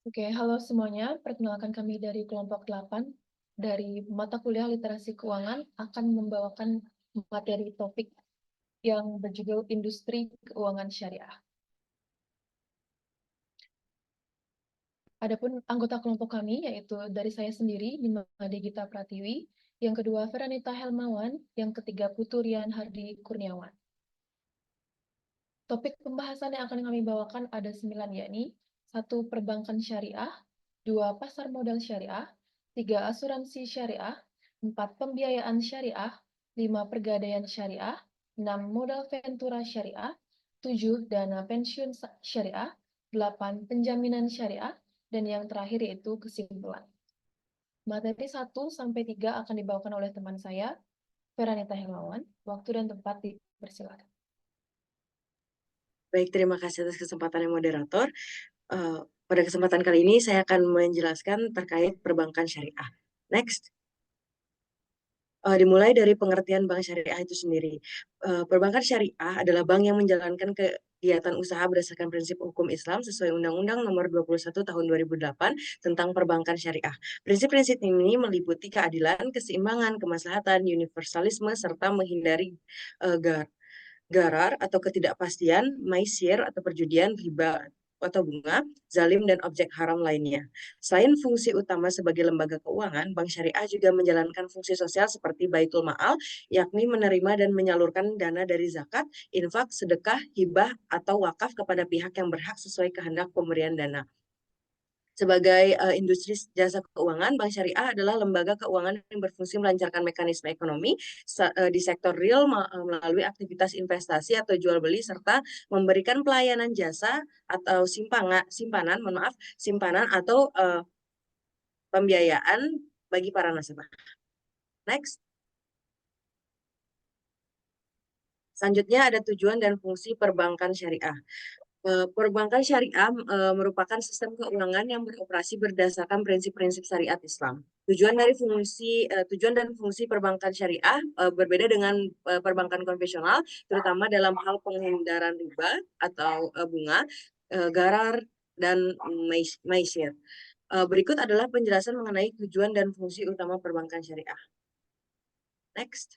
Oke, halo semuanya. Perkenalkan kami dari kelompok 8 dari mata kuliah Literasi Keuangan akan membawakan materi topik yang berjudul Industri Keuangan Syariah. Adapun anggota kelompok kami yaitu dari saya sendiri, Nimade Gita Pratiwi, yang kedua Veranita Helmawan, yang ketiga Putu Rian Hardi Kurniawan. Topik pembahasan yang akan kami bawakan ada 9, yakni 1. Perbankan syariah, 2. Pasar modal syariah, 3. Asuransi syariah, 4. Pembiayaan syariah, 5. Pergadaian syariah, 6. Modal ventura syariah, 7. Dana pensiun syariah, 8. Penjaminan syariah, dan yang terakhir yaitu kesimpulan. Materi 1 sampai 3 akan dibawakan oleh teman saya, Veranita Hermawan. Waktu dan tempat dipersilakan. Baik, terima kasih atas kesempatannya moderator. Pada kesempatan kali ini saya akan menjelaskan terkait perbankan syariah. Next. Dimulai dari pengertian bank syariah itu sendiri. Perbankan syariah adalah bank yang menjalankan kegiatan usaha berdasarkan prinsip hukum Islam sesuai Undang-Undang Nomor 21 Tahun 2008 tentang perbankan syariah. Prinsip-prinsip ini meliputi keadilan, keseimbangan, kemaslahatan, universalisme, serta menghindari garar atau ketidakpastian, maisir atau perjudian, riba atau bunga, zalim dan objek haram lainnya. Selain fungsi utama sebagai lembaga keuangan, bank syariah juga menjalankan fungsi sosial seperti baitul ma'al, yakni menerima dan menyalurkan dana dari zakat, infak, sedekah, hibah, atau wakaf kepada pihak yang berhak sesuai kehendak pemberian dana. Sebagai industri jasa keuangan, bank syariah adalah lembaga keuangan yang berfungsi melancarkan mekanisme ekonomi di sektor real melalui aktivitas investasi atau jual beli serta memberikan pelayanan jasa atau simpanan atau pembiayaan bagi para nasabah. Next. Selanjutnya ada tujuan dan fungsi perbankan syariah. Perbankan syariah merupakan sistem keuangan yang beroperasi berdasarkan prinsip-prinsip syariat Islam. Tujuan dan fungsi perbankan syariah berbeda dengan perbankan konvensional, terutama dalam hal penghindaran riba atau bunga, garar, dan maisir. Berikut adalah penjelasan mengenai tujuan dan fungsi utama perbankan syariah. Next.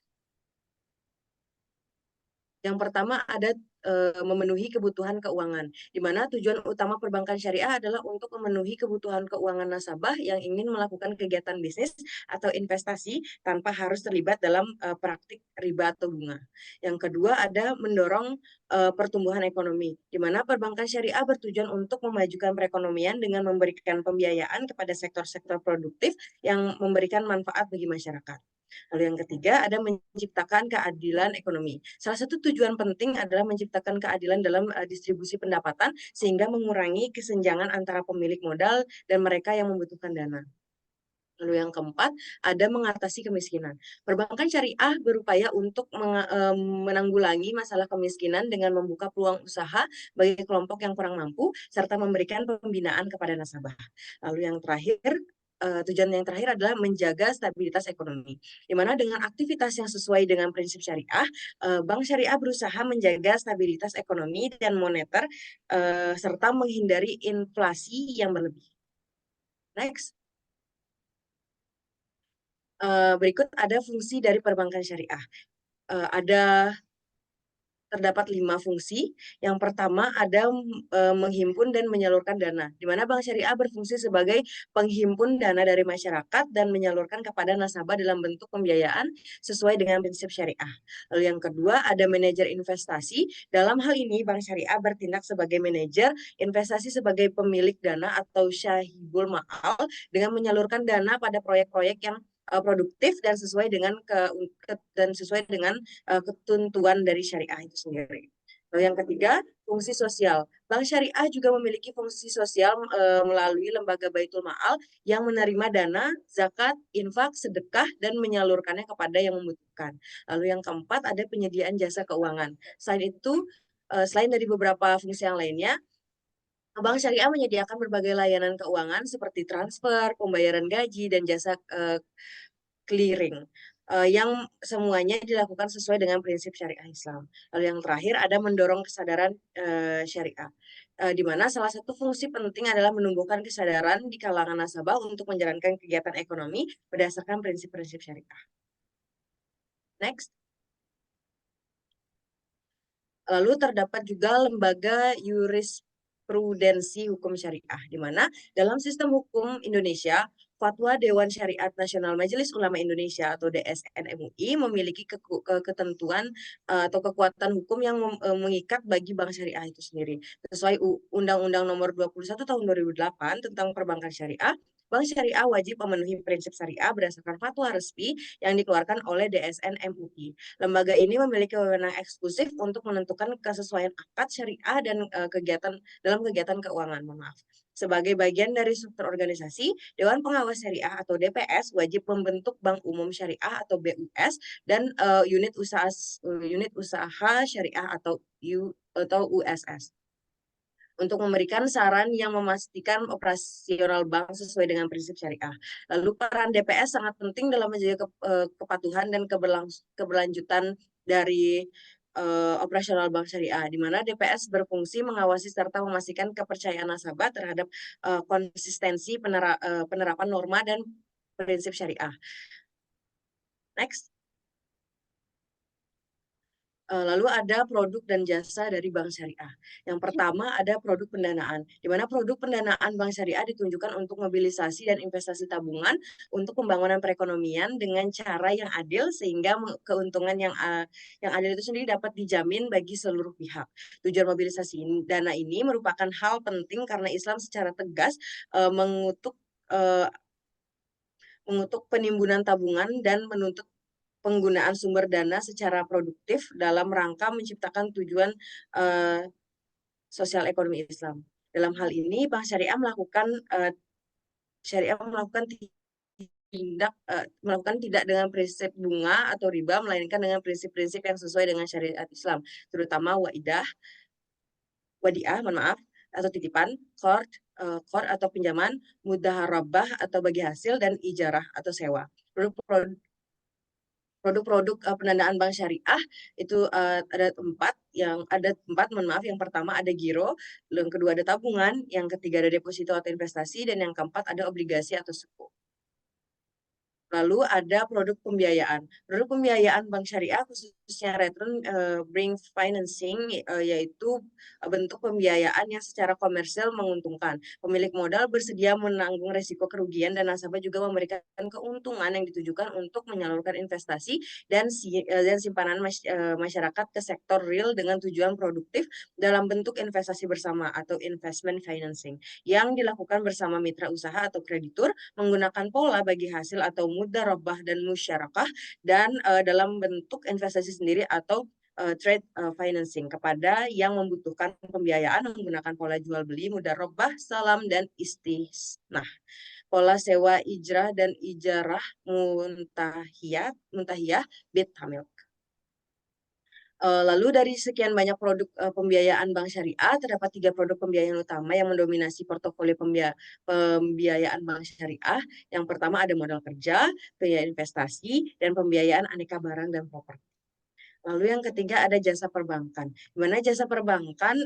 Yang pertama ada memenuhi kebutuhan keuangan, di mana tujuan utama perbankan syariah adalah untuk memenuhi kebutuhan keuangan nasabah yang ingin melakukan kegiatan bisnis atau investasi tanpa harus terlibat dalam praktik riba atau bunga. Yang kedua ada mendorong pertumbuhan ekonomi, di mana perbankan syariah bertujuan untuk memajukan perekonomian dengan memberikan pembiayaan kepada sektor-sektor produktif yang memberikan manfaat bagi masyarakat. Lalu yang ketiga ada menciptakan keadilan ekonomi. Salah satu tujuan penting adalah menciptakan keadilan dalam distribusi pendapatan sehingga mengurangi kesenjangan antara pemilik modal dan mereka yang membutuhkan dana. Lalu yang keempat, ada mengatasi kemiskinan. Perbankan syariah berupaya untuk menanggulangi masalah kemiskinan dengan membuka peluang usaha bagi kelompok yang kurang mampu, serta memberikan pembinaan kepada nasabah. Lalu yang terakhir, tujuan yang terakhir adalah menjaga stabilitas ekonomi. Di mana dengan aktivitas yang sesuai dengan prinsip syariah, Bank Syariah berusaha menjaga stabilitas ekonomi dan moneter, serta menghindari inflasi yang berlebih. Next. Berikut ada fungsi dari perbankan syariah. Terdapat 5 fungsi. Yang pertama ada menghimpun dan menyalurkan dana, di mana Bank Syariah berfungsi sebagai penghimpun dana dari masyarakat dan menyalurkan kepada nasabah dalam bentuk pembiayaan sesuai dengan prinsip syariah. Lalu yang kedua ada manajer investasi. Dalam hal ini Bank Syariah bertindak sebagai manajer investasi sebagai pemilik dana atau syahibul ma'al dengan menyalurkan dana pada proyek-proyek yang produktif dan sesuai dengan ketentuan dari syariah itu sendiri. Lalu yang ketiga, fungsi sosial. Bank Syariah juga memiliki fungsi sosial melalui lembaga Baitul Ma'al yang menerima dana, zakat, infak, sedekah, dan menyalurkannya kepada yang membutuhkan. Lalu yang keempat, ada penyediaan jasa keuangan. Selain dari beberapa fungsi yang lainnya, Bank Syariah menyediakan berbagai layanan keuangan seperti transfer, pembayaran gaji, dan jasa clearing. yang semuanya dilakukan sesuai dengan prinsip syariah Islam. Lalu yang terakhir ada mendorong kesadaran syariah, di mana salah satu fungsi penting adalah menumbuhkan kesadaran di kalangan nasabah untuk menjalankan kegiatan ekonomi berdasarkan prinsip-prinsip syariah. Next. Lalu terdapat juga lembaga jurisprudensi hukum syariah, di mana dalam sistem hukum Indonesia, Fatwa Dewan Syariat Nasional Majelis Ulama Indonesia atau DSN MUI memiliki ketentuan atau kekuatan hukum yang mengikat bagi bank syariah itu sendiri. Sesuai Undang-Undang Nomor 21 Tahun 2008 tentang Perbankan Syariah, Bank Syariah wajib memenuhi prinsip syariah berdasarkan fatwa resmi yang dikeluarkan oleh DSN MUI. Lembaga ini memiliki wewenang eksklusif untuk menentukan kesesuaian akad syariah dan kegiatan dalam kegiatan keuangan. Maaf. Sebagai bagian dari struktur organisasi, Dewan Pengawas Syariah atau DPS wajib membentuk Bank Umum Syariah atau BUS dan unit usaha syariah atau USS untuk memberikan saran yang memastikan operasional bank sesuai dengan prinsip syariah. Lalu peran DPS sangat penting dalam menjaga kepatuhan dan keberlanjutan dari operasional bank syariah, di mana DPS berfungsi mengawasi serta memastikan kepercayaan nasabah terhadap konsistensi penerapan norma dan prinsip syariah. Next. Lalu ada produk dan jasa dari bank syariah. Yang pertama ada produk pendanaan, di mana produk pendanaan bank syariah ditunjukkan untuk mobilisasi dan investasi tabungan untuk pembangunan perekonomian dengan cara yang adil sehingga keuntungan yang adil itu sendiri dapat dijamin bagi seluruh pihak. Tujuan mobilisasi dana ini merupakan hal penting karena Islam secara tegas mengutuk penimbunan tabungan dan menuntut penggunaan sumber dana secara produktif dalam rangka menciptakan tujuan sosial ekonomi Islam. Dalam hal ini, Bank Syariah melakukan tidak dengan prinsip bunga atau riba, melainkan dengan prinsip-prinsip yang sesuai dengan syariat Islam, terutama wadiah, atau titipan, qard atau pinjaman, mudaharabah atau bagi hasil, dan ijarah atau sewa. Produk-produk pendanaan bank syariah itu ada empat, yang pertama ada giro, yang kedua ada tabungan, yang ketiga ada deposito atau investasi, dan yang keempat ada obligasi atau suku. Lalu ada produk pembiayaan. Produk pembiayaan bank syariah khususnya return bring financing yaitu bentuk pembiayaan yang secara komersial menguntungkan. Pemilik modal bersedia menanggung resiko kerugian dan nasabah juga memberikan keuntungan yang ditujukan untuk menyalurkan investasi dan simpanan masyarakat ke sektor real dengan tujuan produktif dalam bentuk investasi bersama atau investment financing yang dilakukan bersama mitra usaha atau kreditur menggunakan pola bagi hasil atau mudarabah dan musyarakah dan dalam bentuk investasi sendiri atau trade financing kepada yang membutuhkan pembiayaan menggunakan pola jual beli, mudarabah, salam, dan istisnah. Pola sewa ijrah dan ijarah muntahiyah bid hamil. Lalu dari sekian banyak produk pembiayaan bank syariah, terdapat 3 produk pembiayaan utama yang mendominasi portofolio pembiayaan bank syariah. Yang pertama ada modal kerja, pembiayaan investasi, dan pembiayaan aneka barang dan properti. Lalu yang ketiga ada jasa perbankan, di mana jasa perbankan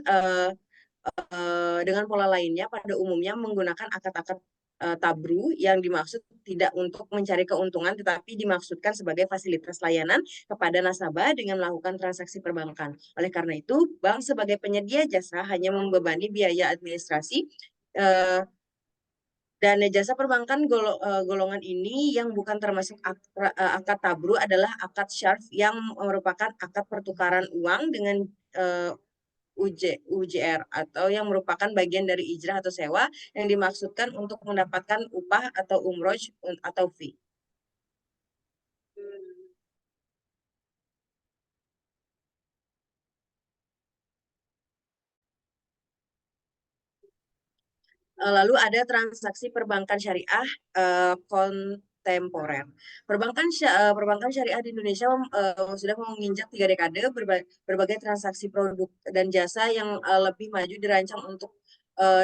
dengan pola lainnya pada umumnya menggunakan akad-akad tabru yang dimaksud tidak untuk mencari keuntungan tetapi dimaksudkan sebagai fasilitas layanan kepada nasabah dengan melakukan transaksi perbankan. Oleh karena itu, bank sebagai penyedia jasa hanya membebani biaya administrasi dan jasa perbankan golongan ini yang bukan termasuk akad tabru adalah akad syarf yang merupakan akad pertukaran uang dengan UJR atau yang merupakan bagian dari ijrah atau sewa yang dimaksudkan untuk mendapatkan upah atau umroh atau fee. Lalu ada transaksi perbankan syariah kontemporer. Perbankan syariah di Indonesia sudah menginjak 3 dekade, berbagai transaksi produk dan jasa yang lebih maju dirancang untuk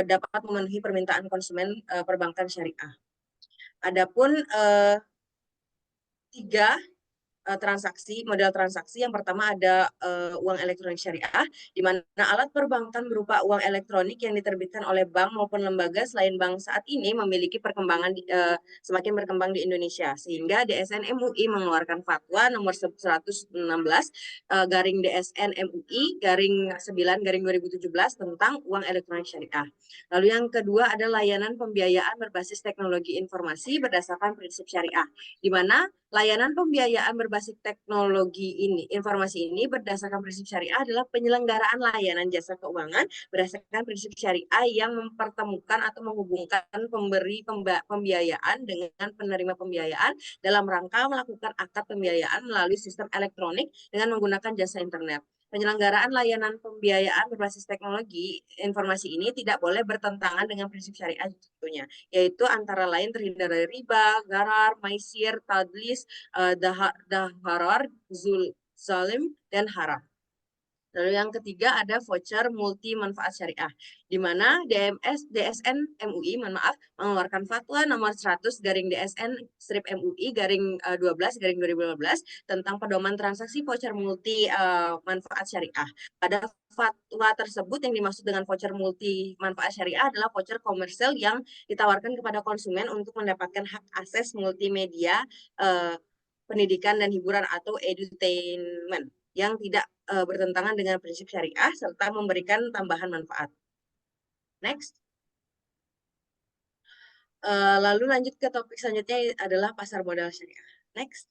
dapat memenuhi permintaan konsumen perbankan syariah. Adapun 3 model transaksi. Yang pertama ada uang elektronik syariah, di mana alat perbankan berupa uang elektronik yang diterbitkan oleh bank maupun lembaga selain bank saat ini memiliki semakin berkembang di Indonesia, sehingga DSN MUI mengeluarkan fatwa nomor 116 garing DSN MUI garing 9 garing 2017 tentang uang elektronik syariah. Lalu yang kedua ada layanan pembiayaan berbasis teknologi informasi berdasarkan prinsip syariah, di mana layanan pembiayaan berbasis teknologi informasi ini berdasarkan prinsip syariah adalah penyelenggaraan layanan jasa keuangan berdasarkan prinsip syariah yang mempertemukan atau menghubungkan pemberi pembiayaan dengan penerima pembiayaan dalam rangka melakukan akad pembiayaan melalui sistem elektronik dengan menggunakan jasa internet. Penyelenggaraan layanan pembiayaan berbasis teknologi informasi ini tidak boleh bertentangan dengan prinsip syariah tentunya, yaitu antara lain terhindar dari riba, gharar, maisir, tadlis, daharar, zalim, dan haram. Lalu yang ketiga ada voucher multi manfaat syariah, di mana DSN MUI mengeluarkan fatwa nomor 100 garing DSN strip MUI garing 12 garing 2015 tentang pedoman transaksi voucher multi manfaat syariah. Pada fatwa tersebut yang dimaksud dengan voucher multi manfaat syariah adalah voucher komersial yang ditawarkan kepada konsumen untuk mendapatkan hak akses multimedia, pendidikan dan hiburan atau edutainment yang tidak bertentangan dengan prinsip syariah serta memberikan tambahan manfaat. Next. Lalu lanjut ke topik selanjutnya adalah pasar modal syariah. Next.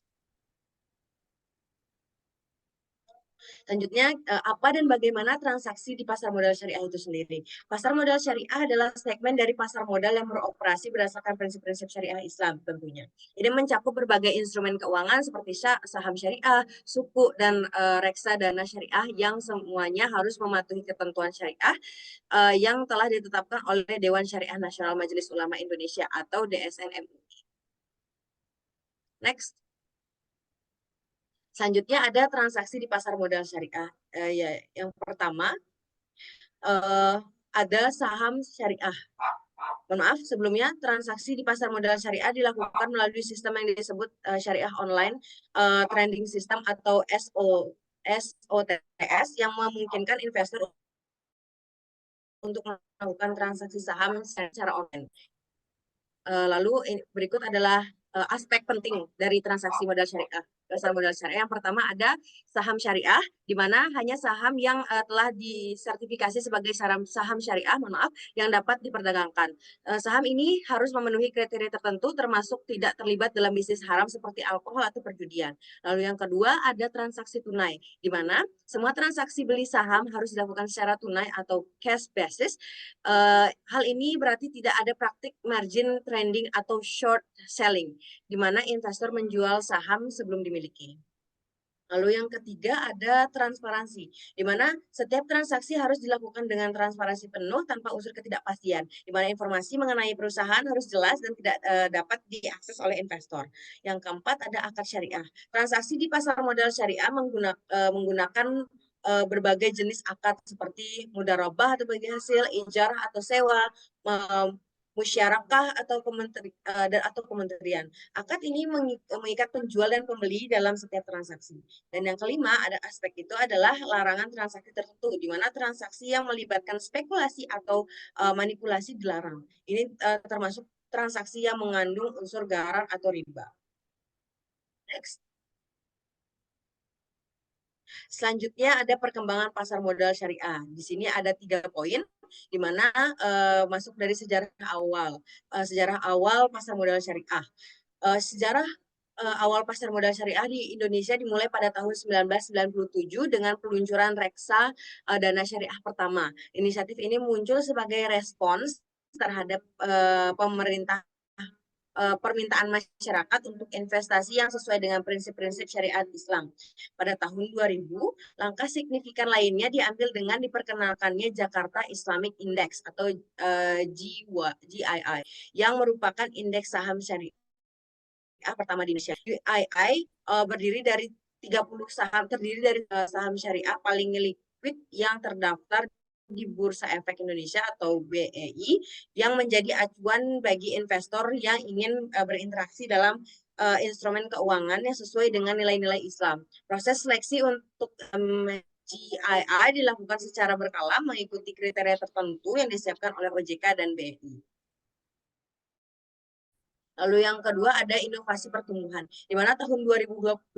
Selanjutnya, apa dan bagaimana transaksi di pasar modal syariah itu sendiri? Pasar modal syariah adalah segmen dari pasar modal yang beroperasi berdasarkan prinsip-prinsip syariah Islam tentunya. Ini mencakup berbagai instrumen keuangan seperti saham syariah, suku, dan reksadana syariah yang semuanya harus mematuhi ketentuan syariah yang telah ditetapkan oleh Dewan Syariah Nasional Majelis Ulama Indonesia atau DSN MUI. Next. Selanjutnya ada transaksi di pasar modal syariah. Yang pertama ada saham syariah. Mohon maaf, sebelumnya transaksi di pasar modal syariah dilakukan melalui sistem yang disebut syariah online trading system atau SOTS yang memungkinkan investor untuk melakukan transaksi saham secara online. Lalu berikut adalah aspek penting dari transaksi modal syariah. Pasar modal syariah yang pertama ada saham syariah, di mana hanya saham yang telah disertifikasi sebagai saham syariah, yang dapat diperdagangkan. Saham ini harus memenuhi kriteria tertentu, termasuk tidak terlibat dalam bisnis haram seperti alkohol atau perjudian. Lalu yang kedua ada transaksi tunai, di mana semua transaksi beli saham harus dilakukan secara tunai atau cash basis. Hal ini berarti tidak ada praktik margin trading atau short selling, di mana investor menjual saham sebelum dimiliki. Lalu yang ketiga ada transparansi, di mana setiap transaksi harus dilakukan dengan transparansi penuh tanpa unsur ketidakpastian, di mana informasi mengenai perusahaan harus jelas dan tidak dapat diakses oleh investor. Yang keempat ada akad syariah. Transaksi di pasar modal syariah menggunakan berbagai jenis akad seperti mudharabah atau bagi hasil, ijarah atau sewa, musyarakah atau kementerian. Akad ini mengikat penjual dan pembeli dalam setiap transaksi. Dan yang kelima ada aspek itu adalah larangan transaksi tertentu, di mana transaksi yang melibatkan spekulasi atau manipulasi dilarang. Ini termasuk transaksi yang mengandung unsur gharar atau riba. Next. Selanjutnya ada perkembangan pasar modal syariah. Di sini ada 3 poin, di mana masuk dari sejarah awal. Sejarah awal pasar modal syariah. Sejarah awal pasar modal syariah di Indonesia dimulai pada tahun 1997 dengan peluncuran reksa dana syariah pertama. Inisiatif ini muncul sebagai respons terhadap permintaan masyarakat untuk investasi yang sesuai dengan prinsip-prinsip syariat Islam. Pada tahun 2000, langkah signifikan lainnya diambil dengan diperkenalkannya Jakarta Islamic Index atau GII, yang merupakan indeks saham syariah pertama di Indonesia. GII terdiri dari 30 saham syariah paling liquid yang terdaftar di Bursa Efek Indonesia atau BEI, yang menjadi acuan bagi investor yang ingin berinteraksi dalam instrumen keuangan yang sesuai dengan nilai-nilai Islam. Proses seleksi untuk GII dilakukan secara berkala mengikuti kriteria tertentu yang disiapkan oleh OJK dan BNI. Lalu yang kedua ada inovasi pertumbuhan, di mana tahun 2011,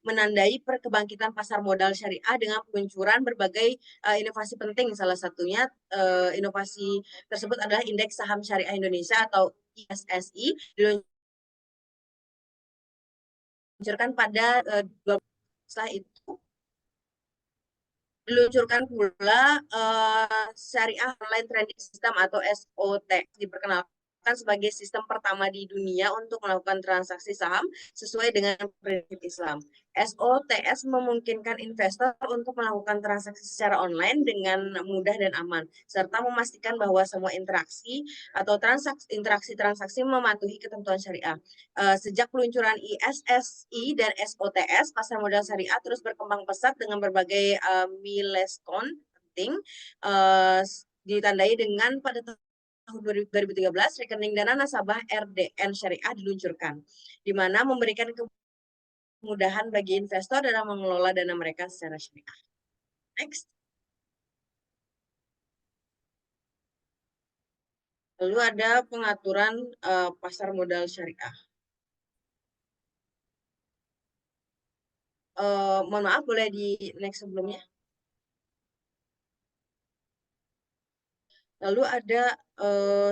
menandai kebangkitan pasar modal syariah dengan peluncuran berbagai inovasi penting. Salah satunya inovasi tersebut adalah Indeks Saham Syariah Indonesia atau ISSI, diluncurkan pada setelah itu diluncurkan pula Syariah Online Trading System atau SOT, diperkenalkan sebagai sistem pertama di dunia untuk melakukan transaksi saham sesuai dengan prinsip Islam. SOTS memungkinkan investor untuk melakukan transaksi secara online dengan mudah dan aman, serta memastikan bahwa semua interaksi atau interaksi transaksi mematuhi ketentuan syariah. Sejak peluncuran ISSI dan SOTS, pasar modal syariah terus berkembang pesat dengan berbagai milestone penting, ditandai dengan pada tahun 2013, rekening dana nasabah RDN Syariah diluncurkan, di mana memberikan kemudahan bagi investor dalam mengelola dana mereka secara syariah. Next. Lalu ada pengaturan pasar modal syariah. Mohon maaf, boleh di next sebelumnya. Lalu ada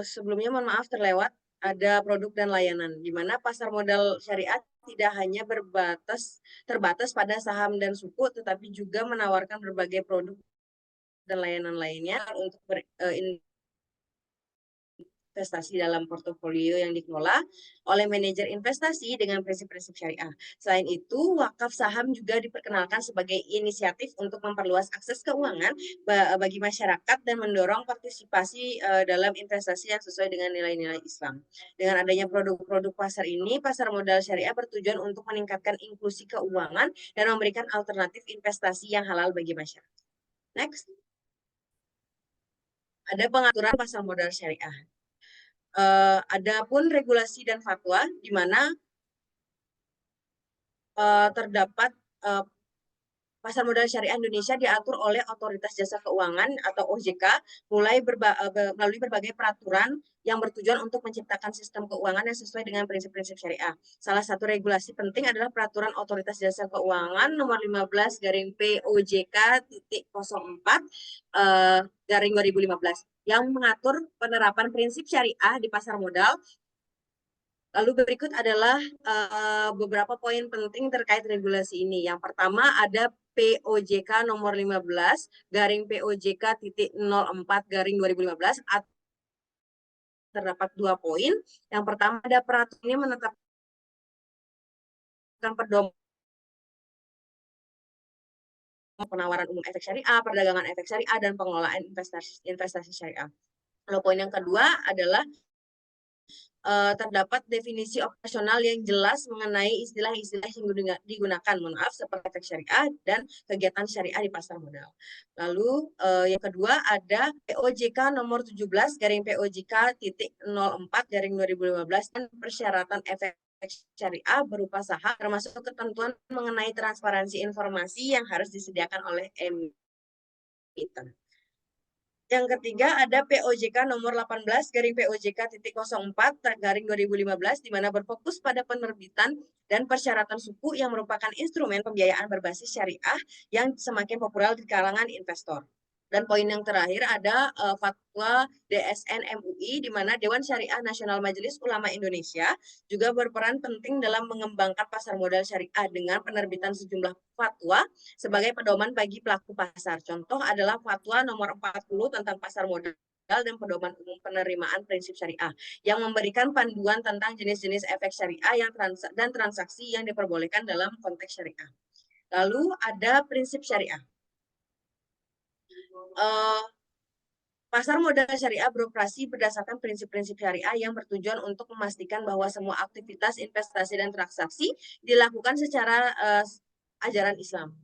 sebelumnya, mohon maaf terlewat, ada produk dan layanan, di mana pasar modal syariah tidak hanya terbatas pada saham dan suku, tetapi juga menawarkan berbagai produk dan layanan lainnya untuk investasi dalam portofolio yang dikelola oleh manajer investasi dengan prinsip-prinsip syariah. Selain itu, wakaf saham juga diperkenalkan sebagai inisiatif untuk memperluas akses keuangan bagi masyarakat dan mendorong partisipasi dalam investasi yang sesuai dengan nilai-nilai Islam. Dengan adanya produk-produk pasar ini, pasar modal syariah bertujuan untuk meningkatkan inklusi keuangan dan memberikan alternatif investasi yang halal bagi masyarakat. Next. Ada pengaturan pasar modal syariah. Ada pun regulasi dan fatwa di mana terdapat pasar modal syariah Indonesia diatur oleh Otoritas Jasa Keuangan atau OJK melalui berbagai peraturan yang bertujuan untuk menciptakan sistem keuangan yang sesuai dengan prinsip-prinsip syariah. Salah satu regulasi penting adalah Peraturan Otoritas Jasa Keuangan nomor 15/POJK.04/2015 yang mengatur penerapan prinsip syariah di pasar modal. Lalu berikut adalah beberapa poin penting terkait regulasi ini. Yang pertama ada POJK nomor 15/POJK.04/2015. Terdapat 2 poin. Yang pertama ada peraturan ini menetapkan pedoman penawaran umum efek syariah, perdagangan efek syariah, dan pengelolaan investasi syariah. Lalu poin yang kedua adalah terdapat definisi operasional yang jelas mengenai istilah-istilah yang digunakan, seperti efek syariah dan kegiatan syariah di pasar modal. Lalu yang kedua ada POJK nomor 17/POJK.04/2015 dan persyaratan efek syariah berupa saham, termasuk ketentuan mengenai transparansi informasi yang harus disediakan oleh emiten. Yang ketiga ada POJK nomor 18/POJK.04/2015 di mana berfokus pada penerbitan dan persyaratan suku yang merupakan instrumen pembiayaan berbasis syariah yang semakin populer di kalangan investor. Dan poin yang terakhir ada fatwa DSN MUI di mana Dewan Syariah Nasional Majelis Ulama Indonesia juga berperan penting dalam mengembangkan pasar modal syariah dengan penerbitan sejumlah fatwa sebagai pedoman bagi pelaku pasar. Contoh adalah fatwa nomor 40 tentang pasar modal dan pedoman umum penerimaan prinsip syariah yang memberikan panduan tentang jenis-jenis efek syariah dan transaksi yang diperbolehkan dalam konteks syariah. Lalu ada prinsip syariah. Pasar modal syariah beroperasi berdasarkan prinsip-prinsip syariah yang bertujuan untuk memastikan bahwa semua aktivitas investasi dan transaksi dilakukan secara ajaran Islam.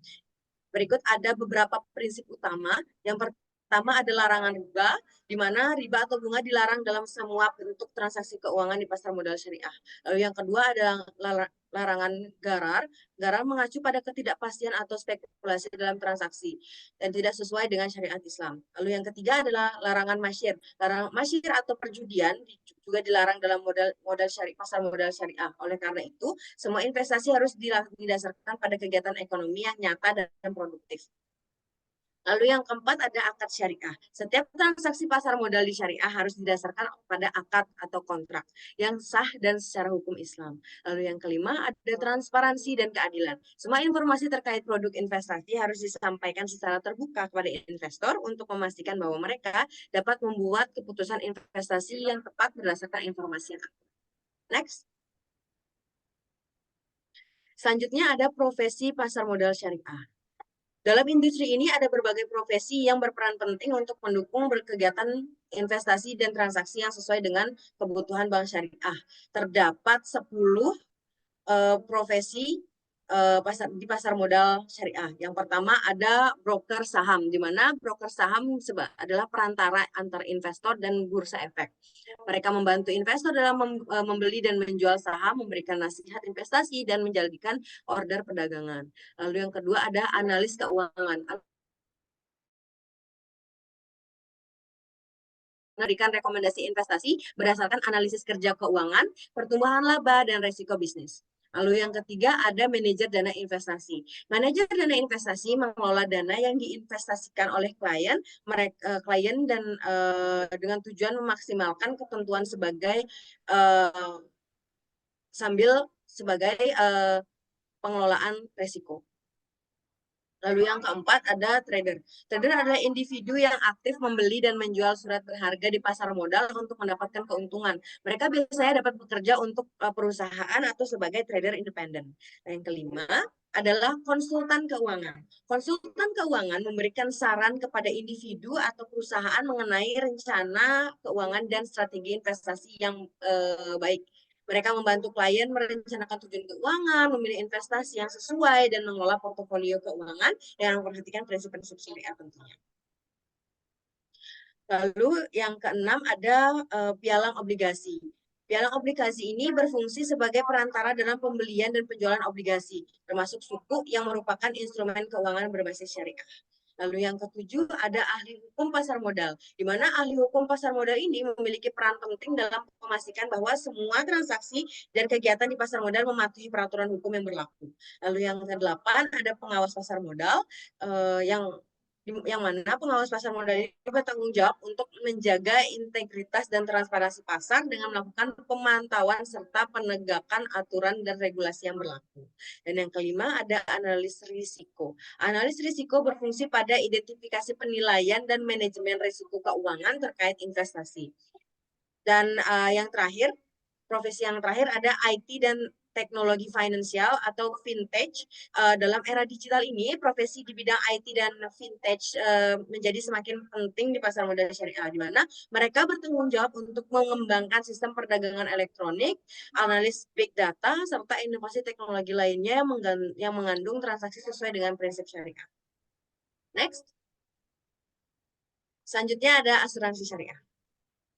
Berikut ada beberapa prinsip utama. Yang pertama ada larangan riba, di mana riba atau bunga dilarang dalam semua bentuk transaksi keuangan di pasar modal syariah. Lalu yang kedua adalah larangan garar. Garar mengacu pada ketidakpastian atau spekulasi dalam transaksi dan tidak sesuai dengan syariat Islam. Lalu yang ketiga adalah larangan masyir. Larangan masyir atau perjudian juga dilarang dalam pasar modal syariah. Oleh karena itu, semua investasi harus didasarkan pada kegiatan ekonomi yang nyata dan produktif. Lalu yang keempat ada akad syariah. Setiap transaksi pasar modal di syariah harus didasarkan pada akad atau kontrak yang sah dan secara hukum Islam. Lalu yang kelima ada transparansi dan keadilan. Semua informasi terkait produk investasi harus disampaikan secara terbuka kepada investor untuk memastikan bahwa mereka dapat membuat keputusan investasi yang tepat berdasarkan informasi yang akurat. Next. Selanjutnya ada profesi pasar modal syariah. Dalam industri ini ada berbagai profesi yang berperan penting untuk mendukung berkegiatan investasi dan transaksi yang sesuai dengan kebutuhan bank syariah. Terdapat 10 profesi di pasar modal syariah. Yang pertama ada broker saham, di mana broker saham adalah perantara antar investor dan bursa efek. Mereka membantu investor dalam membeli dan menjual saham, memberikan nasihat investasi, dan menjalankan order perdagangan. Lalu yang kedua ada analis keuangan. Memberikan rekomendasi investasi berdasarkan analisis kerja keuangan, pertumbuhan laba, dan resiko bisnis. Lalu yang ketiga ada manajer dana investasi. Manajer dana investasi mengelola dana yang diinvestasikan oleh klien, dan dengan tujuan memaksimalkan ketentuan sebagai pengelolaan resiko. Lalu yang keempat ada trader. Trader adalah individu yang aktif membeli dan menjual surat berharga di pasar modal untuk mendapatkan keuntungan. Mereka biasanya dapat bekerja untuk perusahaan atau sebagai trader independen. Yang kelima adalah konsultan keuangan. Konsultan keuangan memberikan saran kepada individu atau perusahaan mengenai rencana keuangan dan strategi investasi yang baik. Mereka membantu klien merencanakan tujuan keuangan, memilih investasi yang sesuai, dan mengelola portofolio keuangan yang memperhatikan prinsip-prinsip syariah tentunya. Lalu yang keenam ada pialang obligasi. Pialang obligasi ini berfungsi sebagai perantara dalam pembelian dan penjualan obligasi, termasuk sukuk yang merupakan instrumen keuangan berbasis syariah. Lalu yang ketujuh ada ahli hukum pasar modal, di mana ahli hukum pasar modal ini memiliki peran penting dalam memastikan bahwa semua transaksi dan kegiatan di pasar modal mematuhi peraturan hukum yang berlaku. Lalu yang kedelapan ada pengawas pasar modal yang mana pengawas pasar modal ini bertanggung jawab untuk menjaga integritas dan transparansi pasar dengan melakukan pemantauan serta penegakan aturan dan regulasi yang berlaku. Dan yang kelima ada analis risiko. Analis risiko berfungsi pada identifikasi penilaian dan manajemen risiko keuangan terkait investasi. Dan yang terakhir, profesi yang terakhir ada IT dan teknologi finansial atau fintech. Dalam era digital ini, profesi di bidang IT dan fintech menjadi semakin penting di pasar modal syariah, di mana mereka bertanggung jawab untuk mengembangkan sistem perdagangan elektronik, analis big data, serta inovasi teknologi lainnya yang mengandung transaksi sesuai dengan prinsip syariah. Next. Selanjutnya ada asuransi syariah.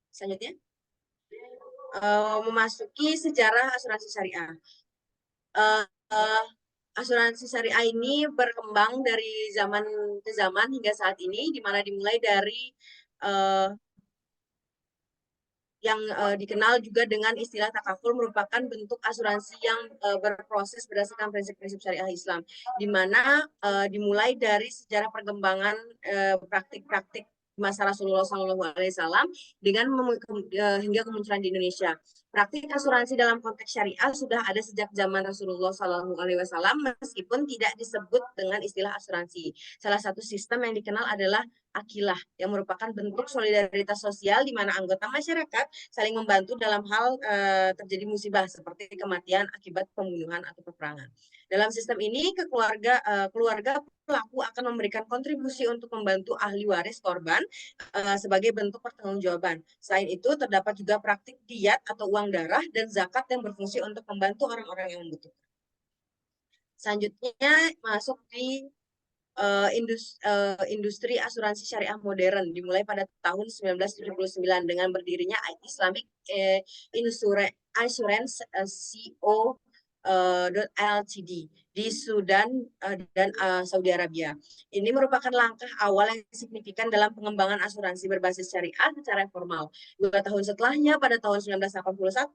Selanjutnya. Memasuki sejarah asuransi syariah. Asuransi syariah ini berkembang dari zaman ke zaman hingga saat ini, di mana dimulai dari yang dikenal juga dengan istilah takaful, merupakan bentuk asuransi yang berproses berdasarkan prinsip-prinsip syariah Islam, di mana dimulai dari sejarah perkembangan praktik-praktik masa Rasulullah SAW dengan hingga kemunculan di Indonesia. Praktik asuransi dalam konteks syariah sudah ada sejak zaman Rasulullah SAW, meskipun tidak disebut dengan istilah asuransi. Salah satu sistem yang dikenal adalah akilah, yang merupakan bentuk solidaritas sosial di mana anggota masyarakat saling membantu dalam hal terjadi musibah seperti kematian akibat pembunuhan atau peperangan. Dalam sistem ini, keluarga pelaku akan memberikan kontribusi untuk membantu ahli waris korban sebagai bentuk pertanggungjawaban. Selain itu, terdapat juga praktik diat atau uang darah dan zakat yang berfungsi untuk membantu orang-orang yang membutuhkan. Selanjutnya masuk di industri asuransi syariah modern dimulai pada tahun 1979 dengan berdirinya Islamic Insurance Co. Ltd di Sudan dan Saudi Arabia. Ini merupakan langkah awal yang signifikan dalam pengembangan asuransi berbasis syariah secara formal. 2 tahun setelahnya, pada tahun 1981,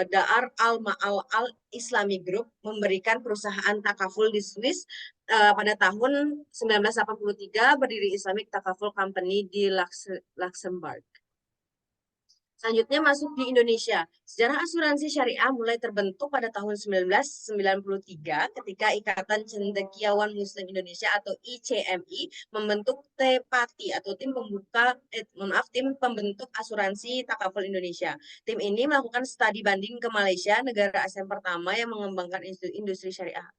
Dar Al-Ma'al Al-Islami Group memberikan perusahaan takaful di Swiss. Pada tahun 1983 berdiri Islamic Takaful Company di Luxembourg. Selanjutnya masuk di Indonesia. Sejarah asuransi syariah mulai terbentuk pada tahun 1993 ketika Ikatan Cendekiawan Muslim Indonesia atau ICMI membentuk TPATI atau tim pembentuk asuransi takaful Indonesia. Tim ini melakukan studi banding ke Malaysia, negara ASEAN pertama yang mengembangkan industri syariah,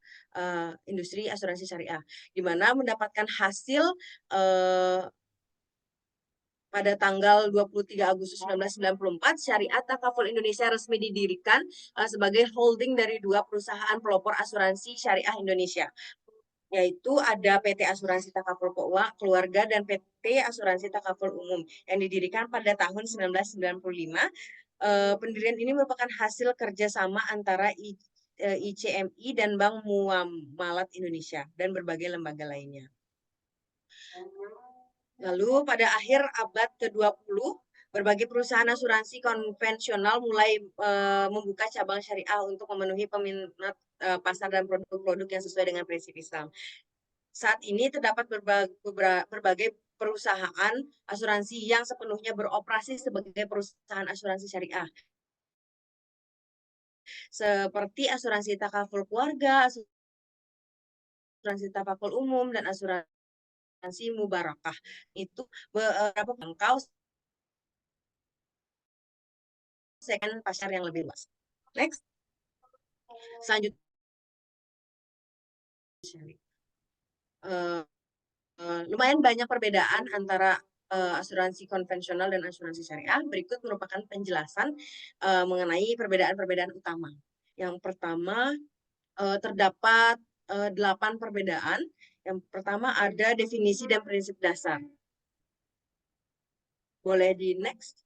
industri asuransi syariah, di mana mendapatkan hasil pada tanggal 23 Agustus 1994, Syariah Takaful Indonesia resmi didirikan sebagai holding dari 2 perusahaan pelopor asuransi syariah Indonesia, yaitu ada PT Asuransi Takaful Keluarga dan PT Asuransi Takaful Umum yang didirikan pada tahun 1995. Pendirian ini merupakan hasil kerjasama antara ICMI dan Bank Muamalat Indonesia dan berbagai lembaga lainnya. Lalu pada akhir abad ke-20, berbagai perusahaan asuransi konvensional mulai membuka cabang syariah untuk memenuhi peminat pasar dan produk-produk yang sesuai dengan prinsip Islam. Saat ini terdapat berbagai perusahaan asuransi yang sepenuhnya beroperasi sebagai perusahaan asuransi syariah, seperti asuransi takaful keluarga, asuransi takaful umum, dan asuransi mubarakah. Itu beberapa jangkau segmen pasar yang lebih luas. Next. Selanjutnya, lumayan banyak perbedaan antara asuransi konvensional dan asuransi syariah. Berikut merupakan penjelasan mengenai perbedaan-perbedaan utama. Yang pertama, terdapat 8 perbedaan. Yang pertama ada definisi dan prinsip dasar. Boleh di next?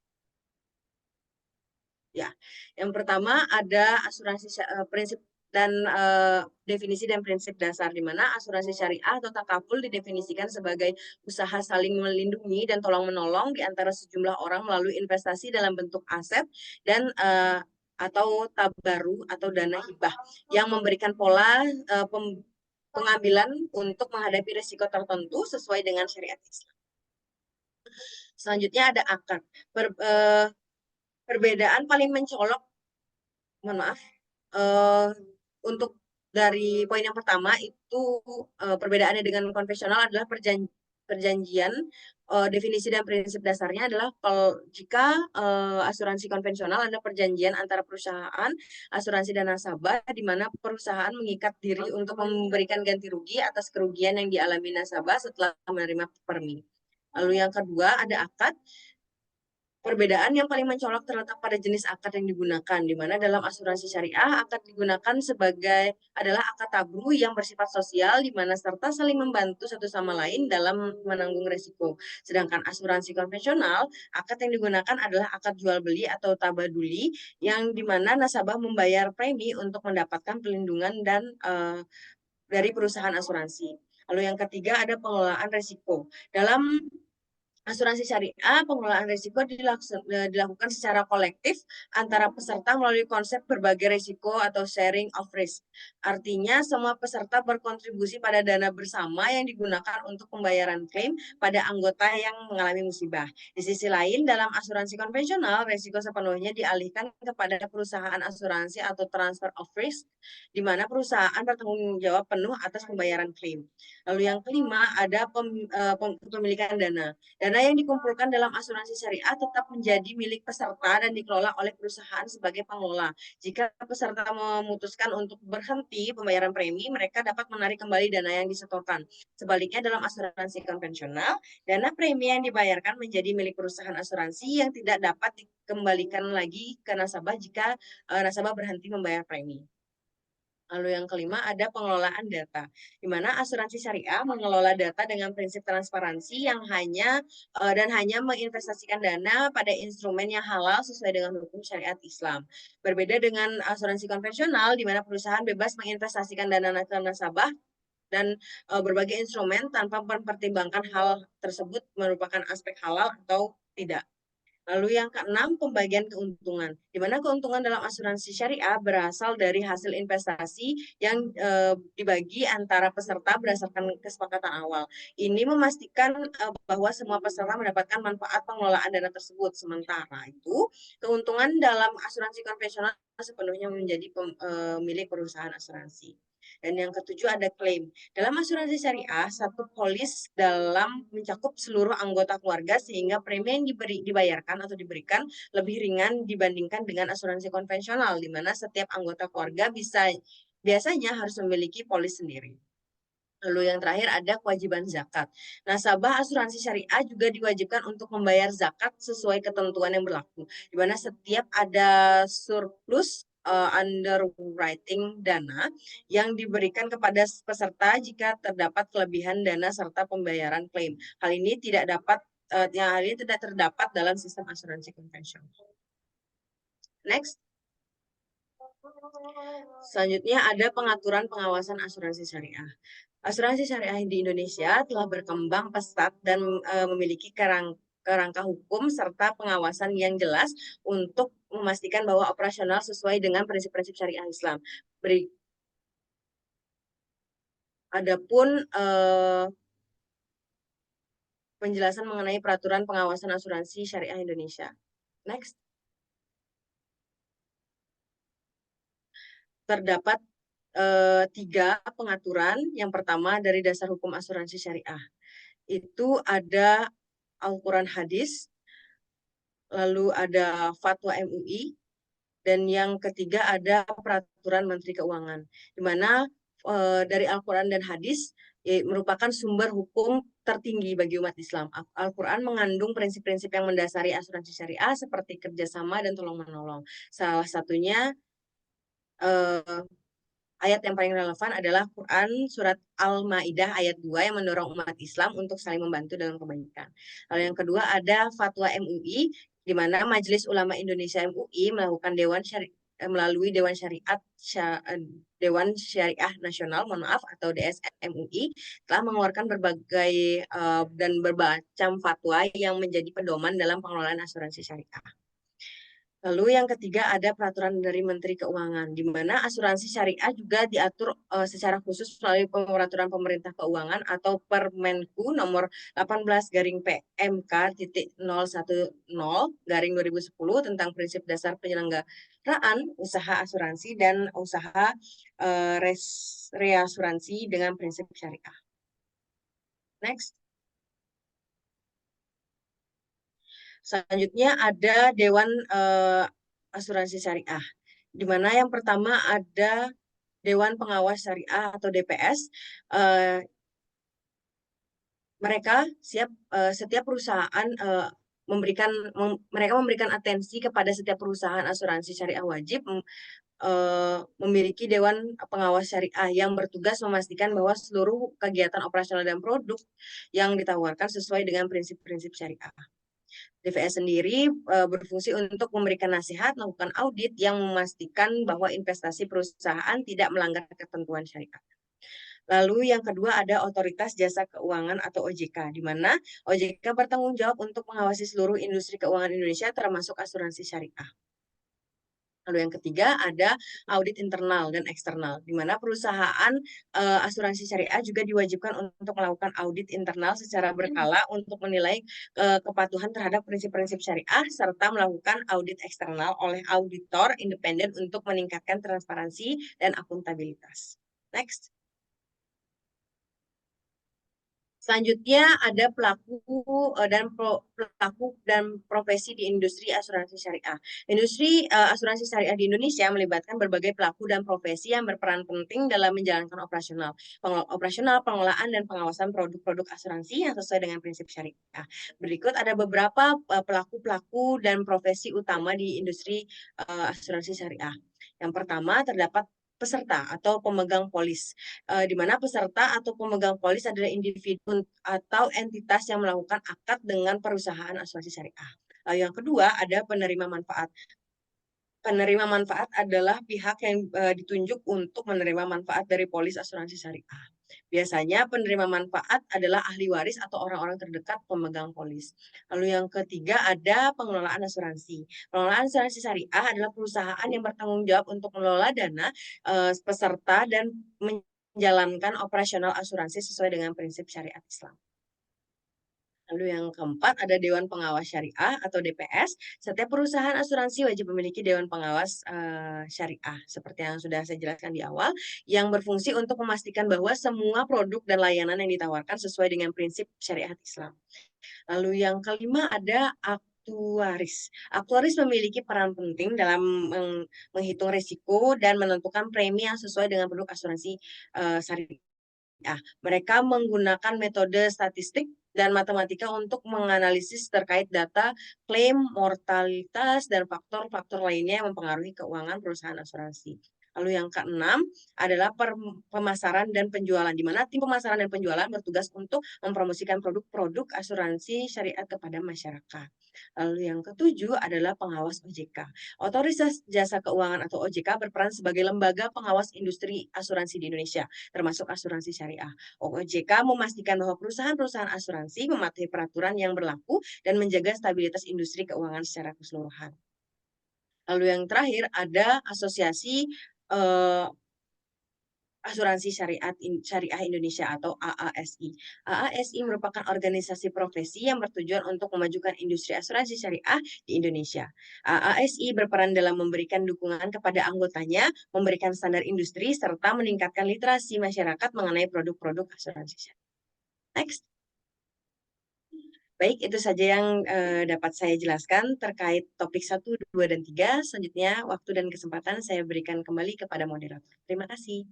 Ya, yang pertama ada asuransi prinsip dan definisi dan prinsip dasar, di mana asuransi syariah atau takaful didefinisikan sebagai usaha saling melindungi dan tolong-menolong di antara sejumlah orang melalui investasi dalam bentuk aset dan atau tabaru atau dana hibah yang memberikan pola pengambilan untuk menghadapi risiko tertentu sesuai dengan syariat Islam. Selanjutnya ada akad. Perbedaan paling mencolok, mohon maaf, untuk dari poin yang pertama itu perbedaannya dengan konvensional adalah perjanjian. Definisi dan prinsip dasarnya adalah jika asuransi konvensional ada perjanjian antara perusahaan, asuransi dan nasabah, di mana perusahaan mengikat diri untuk memberikan ganti rugi atas kerugian yang dialami nasabah setelah menerima premi. Lalu yang kedua ada akad. Perbedaan yang paling mencolok terletak pada jenis akad yang digunakan, di mana dalam asuransi syariah akad digunakan adalah akad tabru yang bersifat sosial, di mana serta saling membantu satu sama lain dalam menanggung risiko. Sedangkan asuransi konvensional, akad yang digunakan adalah akad jual beli atau tabaduli, yang di mana nasabah membayar premi untuk mendapatkan perlindungan dan dari perusahaan asuransi. Lalu yang ketiga ada pengelolaan risiko. Dalam asuransi syariah, pengelolaan risiko dilakukan secara kolektif antara peserta melalui konsep berbagi risiko atau sharing of risk. Artinya, semua peserta berkontribusi pada dana bersama yang digunakan untuk pembayaran klaim pada anggota yang mengalami musibah. Di sisi lain, dalam asuransi konvensional, risiko sepenuhnya dialihkan kepada perusahaan asuransi atau transfer of risk, di mana perusahaan bertanggung jawab penuh atas pembayaran klaim. Lalu yang kelima, ada kepemilikan dana. Dana yang dikumpulkan dalam asuransi syariah tetap menjadi milik peserta dan dikelola oleh perusahaan sebagai pengelola. Jika peserta memutuskan untuk berhenti pembayaran premi, mereka dapat menarik kembali dana yang disetorkan. Sebaliknya dalam asuransi konvensional, dana premi yang dibayarkan menjadi milik perusahaan asuransi yang tidak dapat dikembalikan lagi ke nasabah jika nasabah berhenti membayar premi. Lalu yang kelima ada pengelolaan data, di mana asuransi syariah mengelola data dengan prinsip transparansi yang hanya menginvestasikan dana pada instrumen yang halal sesuai dengan hukum syariat Islam. Berbeda dengan asuransi konvensional, di mana perusahaan bebas menginvestasikan dana nasabah dan berbagai instrumen tanpa mempertimbangkan hal tersebut merupakan aspek halal atau tidak. Lalu yang keenam, pembagian keuntungan, di mana keuntungan dalam asuransi syariah berasal dari hasil investasi yang dibagi antara peserta berdasarkan kesepakatan awal. Ini memastikan bahwa semua peserta mendapatkan manfaat pengelolaan dana tersebut. Sementara itu, keuntungan dalam asuransi konvensional sepenuhnya menjadi milik perusahaan asuransi. Dan yang ketujuh ada klaim. Dalam asuransi syariah, satu polis dalam mencakup seluruh anggota keluarga sehingga premi yang dibayarkan atau diberikan lebih ringan dibandingkan dengan asuransi konvensional, di mana setiap anggota keluarga biasanya harus memiliki polis sendiri. Lalu yang terakhir ada kewajiban zakat. Nasabah asuransi syariah juga diwajibkan untuk membayar zakat sesuai ketentuan yang berlaku, di mana setiap ada surplus underwriting dana yang diberikan kepada peserta jika terdapat kelebihan dana serta pembayaran klaim. Hal ini tidak terdapat dalam sistem asuransi konvensional. Next. Selanjutnya ada pengaturan pengawasan asuransi syariah. Asuransi syariah di Indonesia telah berkembang pesat dan memiliki kerangka hukum serta pengawasan yang jelas untuk memastikan bahwa operasional sesuai dengan prinsip-prinsip syariah Islam. Adapun penjelasan mengenai peraturan pengawasan asuransi syariah Indonesia. Next. Terdapat 3 pengaturan. Yang pertama dari dasar hukum asuransi syariah. Itu ada Al-Quran hadis, lalu ada fatwa MUI, dan yang ketiga ada peraturan Menteri Keuangan, di mana dari Al-Quran dan hadis merupakan sumber hukum tertinggi bagi umat Islam. Al-Quran mengandung prinsip-prinsip yang mendasari asuransi syariah seperti kerjasama dan tolong-menolong. Salah satunya ayat yang paling relevan adalah Quran Surat Al-Ma'idah ayat 2 yang mendorong umat Islam untuk saling membantu dalam kebaikan. Lalu yang kedua ada fatwa MUI, di mana Majelis Ulama Indonesia MUI melakukan melalui Dewan Syariah Nasional, atau DSN MUI, telah mengeluarkan berbagai dan bermacam fatwa yang menjadi pedoman dalam pengelolaan asuransi syariah. Lalu yang ketiga ada peraturan dari Menteri Keuangan, di mana asuransi syariah juga diatur secara khusus melalui peraturan pemerintah keuangan atau Permenku nomor 18/PMK.010/2010 tentang prinsip dasar penyelenggaraan usaha asuransi dan usaha reasuransi dengan prinsip syariah. Next. Selanjutnya ada Dewan Asuransi Syariah, di mana yang pertama ada Dewan Pengawas Syariah atau DPS. Mereka setiap perusahaan mereka memberikan atensi kepada setiap perusahaan asuransi syariah wajib memiliki Dewan Pengawas Syariah yang bertugas memastikan bahwa seluruh kegiatan operasional dan produk yang ditawarkan sesuai dengan prinsip-prinsip syariah. DVS sendiri berfungsi untuk memberikan nasihat, melakukan audit yang memastikan bahwa investasi perusahaan tidak melanggar ketentuan syariat. Lalu yang kedua ada Otoritas Jasa Keuangan atau OJK, di mana OJK bertanggung jawab untuk mengawasi seluruh industri keuangan Indonesia termasuk asuransi syariah. Lalu yang ketiga ada audit internal dan eksternal, di mana perusahaan asuransi syariah juga diwajibkan untuk melakukan audit internal secara berkala untuk menilai kepatuhan terhadap prinsip-prinsip syariah, serta melakukan audit eksternal oleh auditor independen untuk meningkatkan transparansi dan akuntabilitas. Next. Selanjutnya ada pelaku dan profesi di industri asuransi syariah. Industri asuransi syariah di Indonesia melibatkan berbagai pelaku dan profesi yang berperan penting dalam menjalankan pengelolaan dan pengawasan produk-produk asuransi yang sesuai dengan prinsip syariah. Berikut ada beberapa pelaku-pelaku dan profesi utama di industri asuransi syariah. Yang pertama terdapat peserta atau pemegang polis, di mana peserta atau pemegang polis adalah individu atau entitas yang melakukan akad dengan perusahaan asuransi syariah. Lalu yang kedua ada penerima manfaat. Penerima manfaat adalah pihak yang ditunjuk untuk menerima manfaat dari polis asuransi syariah. Biasanya penerima manfaat adalah ahli waris atau orang-orang terdekat pemegang polis. Lalu yang ketiga ada pengelolaan asuransi. Pengelolaan asuransi syariah adalah perusahaan yang bertanggung jawab untuk mengelola dana peserta dan menjalankan operasional asuransi sesuai dengan prinsip syariat Islam. Lalu yang keempat ada Dewan Pengawas Syariah atau DPS. Setiap perusahaan asuransi wajib memiliki Dewan Pengawas Syariah, seperti yang sudah saya jelaskan di awal, yang berfungsi untuk memastikan bahwa semua produk dan layanan yang ditawarkan sesuai dengan prinsip syariat Islam. Lalu yang kelima ada aktuaris. Aktuaris memiliki peran penting dalam menghitung risiko dan menentukan premi yang sesuai dengan produk asuransi syariah. Mereka menggunakan metode statistik dan matematika untuk menganalisis terkait data, klaim, mortalitas, dan faktor-faktor lainnya yang mempengaruhi keuangan perusahaan asuransi. Lalu yang keenam adalah pemasaran dan penjualan, di mana tim pemasaran dan penjualan bertugas untuk mempromosikan produk-produk asuransi syariat kepada masyarakat. Lalu yang ketujuh adalah pengawas OJK. Otoritas Jasa Keuangan atau OJK berperan sebagai lembaga pengawas industri asuransi di Indonesia, termasuk asuransi syariah. OJK memastikan bahwa perusahaan-perusahaan asuransi mematuhi peraturan yang berlaku dan menjaga stabilitas industri keuangan secara keseluruhan. Lalu yang terakhir ada Asosiasi Asuransi Syariah Indonesia atau AASI. AASI merupakan organisasi profesi yang bertujuan untuk memajukan industri asuransi syariah di Indonesia. AASI berperan dalam memberikan dukungan kepada anggotanya, memberikan standar industri, serta meningkatkan literasi masyarakat mengenai produk-produk asuransi syariah. Next. Baik, itu saja yang dapat saya jelaskan terkait topik 1, 2, dan 3. Selanjutnya, waktu dan kesempatan saya berikan kembali kepada moderator. Terima kasih.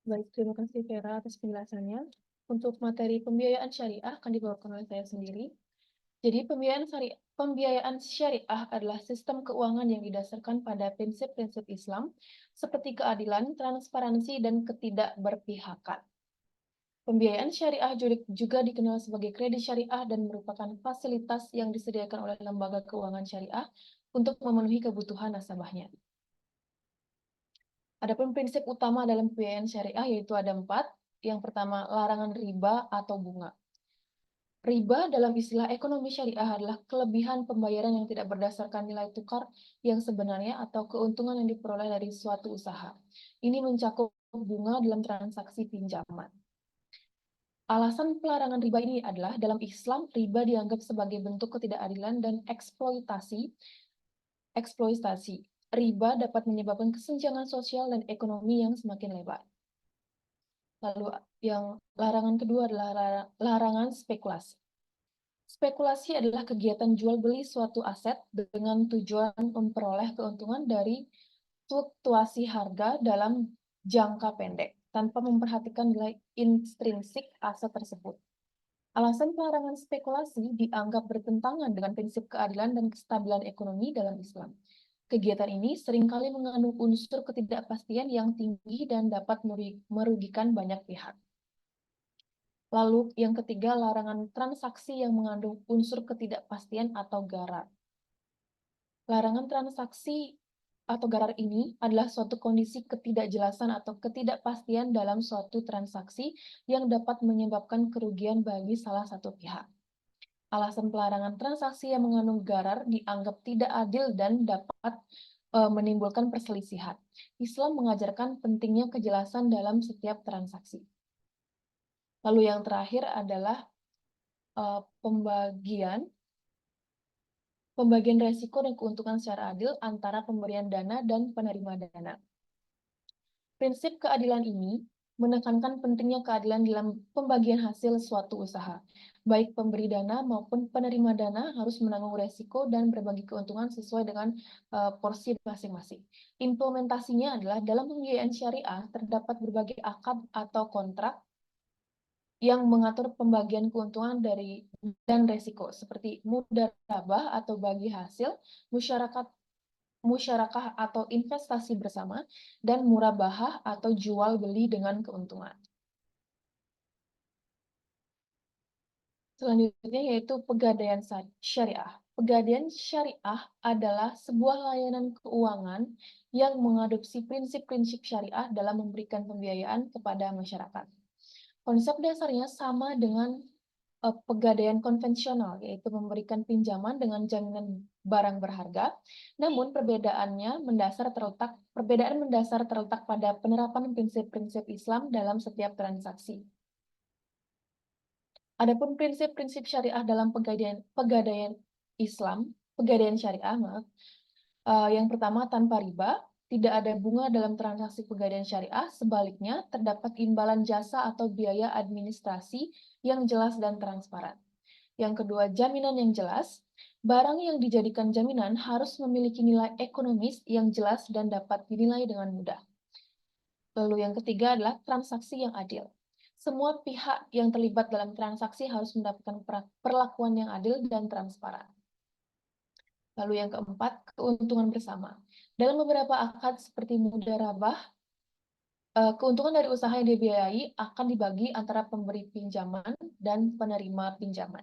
Baik, terima kasih Vera atas penjelasannya. Untuk materi pembiayaan syariah akan dibawakan oleh saya sendiri. Jadi pembiayaan syariah adalah sistem keuangan yang didasarkan pada prinsip-prinsip Islam seperti keadilan, transparansi, dan ketidakberpihakan. Pembiayaan syariah juga dikenal sebagai kredit syariah dan merupakan fasilitas yang disediakan oleh lembaga keuangan syariah untuk memenuhi kebutuhan nasabahnya. Adapun prinsip utama dalam pembiayaan syariah yaitu ada 4. Yang pertama, larangan riba atau bunga. Riba dalam istilah ekonomi syariah adalah kelebihan pembayaran yang tidak berdasarkan nilai tukar yang sebenarnya atau keuntungan yang diperoleh dari suatu usaha. Ini mencakup bunga dalam transaksi pinjaman. Alasan pelarangan riba ini adalah dalam Islam, riba dianggap sebagai bentuk ketidakadilan dan eksploitasi. Riba dapat menyebabkan kesenjangan sosial dan ekonomi yang semakin lebar. Lalu yang larangan kedua adalah larangan spekulasi. Spekulasi adalah kegiatan jual beli suatu aset dengan tujuan memperoleh keuntungan dari fluktuasi harga dalam jangka pendek tanpa memperhatikan nilai intrinsik aset tersebut. Alasan pelarangan spekulasi dianggap bertentangan dengan prinsip keadilan dan kestabilan ekonomi dalam Islam. Kegiatan ini seringkali mengandung unsur ketidakpastian yang tinggi dan dapat merugikan banyak pihak. Lalu yang ketiga, larangan transaksi yang mengandung unsur ketidakpastian atau gharar. Larangan transaksi atau gharar ini adalah suatu kondisi ketidakjelasan atau ketidakpastian dalam suatu transaksi yang dapat menyebabkan kerugian bagi salah satu pihak. Alasan pelarangan transaksi yang mengandung gharar dianggap tidak adil dan dapat menimbulkan perselisihan. Islam mengajarkan pentingnya kejelasan dalam setiap transaksi. Lalu yang terakhir adalah pembagian resiko dan keuntungan secara adil antara pemberian dana dan penerima dana. Prinsip keadilan ini menekankan pentingnya keadilan dalam pembagian hasil suatu usaha. Baik pemberi dana maupun penerima dana harus menanggung resiko dan berbagi keuntungan sesuai dengan porsi masing-masing. Implementasinya adalah dalam pembiayaan syariah terdapat berbagai akad atau kontrak yang mengatur pembagian keuntungan dan resiko seperti mudarabah atau bagi hasil, musyarakah atau investasi bersama, dan murabahah atau jual beli dengan keuntungan. Selanjutnya yaitu pegadaian syariah. Pegadaian syariah adalah sebuah layanan keuangan yang mengadopsi prinsip-prinsip syariah dalam memberikan pembiayaan kepada masyarakat. Konsep dasarnya sama dengan pegadaian konvensional, yaitu memberikan pinjaman dengan jaminan barang berharga. Namun perbedaan mendasar terletak pada penerapan prinsip-prinsip Islam dalam setiap transaksi. Adapun prinsip-prinsip syariah dalam pegadaian syariah, yang pertama tanpa riba, tidak ada bunga dalam transaksi pegadaian syariah, sebaliknya terdapat imbalan jasa atau biaya administrasi yang jelas dan transparan. Yang kedua, jaminan yang jelas. Barang yang dijadikan jaminan harus memiliki nilai ekonomis yang jelas dan dapat dinilai dengan mudah. Lalu yang ketiga adalah transaksi yang adil. Semua pihak yang terlibat dalam transaksi harus mendapatkan perlakuan yang adil dan transparan. Lalu yang keempat, keuntungan bersama. Dalam beberapa akad seperti mudharabah, keuntungan dari usaha yang dibiayai akan dibagi antara pemberi pinjaman dan penerima pinjaman.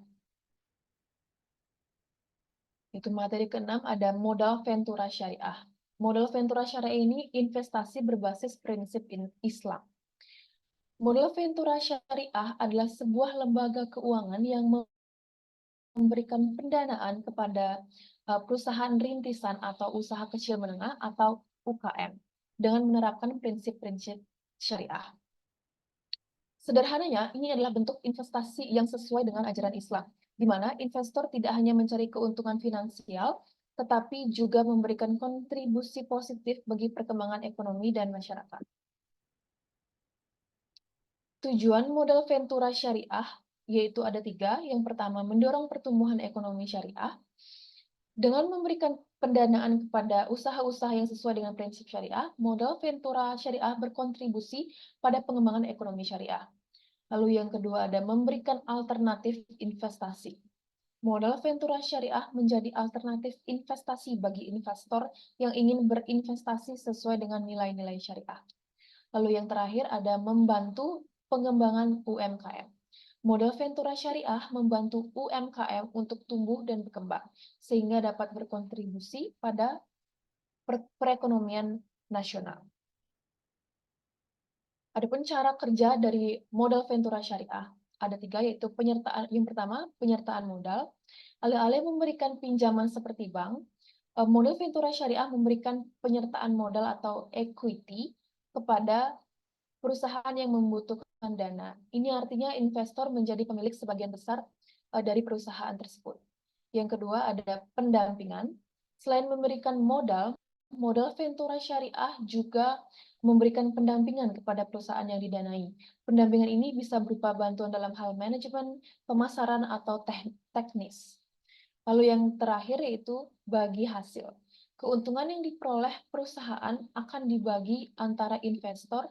Itu materi ke-6 ada modal ventura syariah. Modal ventura syariah ini investasi berbasis prinsip Islam. Modal ventura syariah adalah sebuah lembaga keuangan yang memberikan pendanaan kepada perusahaan rintisan atau usaha kecil menengah atau UKM dengan menerapkan prinsip-prinsip syariah. Sederhananya, ini adalah bentuk investasi yang sesuai dengan ajaran Islam, di mana investor tidak hanya mencari keuntungan finansial, tetapi juga memberikan kontribusi positif bagi perkembangan ekonomi dan masyarakat. Tujuan modal ventura syariah yaitu ada 3. Yang pertama, mendorong pertumbuhan ekonomi syariah. Dengan memberikan pendanaan kepada usaha-usaha yang sesuai dengan prinsip syariah, modal ventura syariah berkontribusi pada pengembangan ekonomi syariah. Lalu yang kedua ada memberikan alternatif investasi. Modal ventura syariah menjadi alternatif investasi bagi investor yang ingin berinvestasi sesuai dengan nilai-nilai syariah. Lalu yang terakhir ada membantu pengembangan UMKM. Modal ventura syariah membantu UMKM untuk tumbuh dan berkembang, sehingga dapat berkontribusi pada perekonomian nasional. Adapun cara kerja dari modal ventura syariah, ada 3, yaitu penyertaan. Yang pertama, penyertaan modal. Alih-alih memberikan pinjaman seperti bank, modal ventura syariah memberikan penyertaan modal atau equity kepada perusahaan yang membutuhkan dana. Ini artinya investor menjadi pemilik sebagian besar dari perusahaan tersebut. Yang kedua ada pendampingan. Selain memberikan modal, modal ventura syariah juga memberikan pendampingan kepada perusahaan yang didanai. Pendampingan ini bisa berupa bantuan dalam hal manajemen, pemasaran, atau teknis. Lalu yang terakhir yaitu bagi hasil. Keuntungan yang diperoleh perusahaan akan dibagi antara investor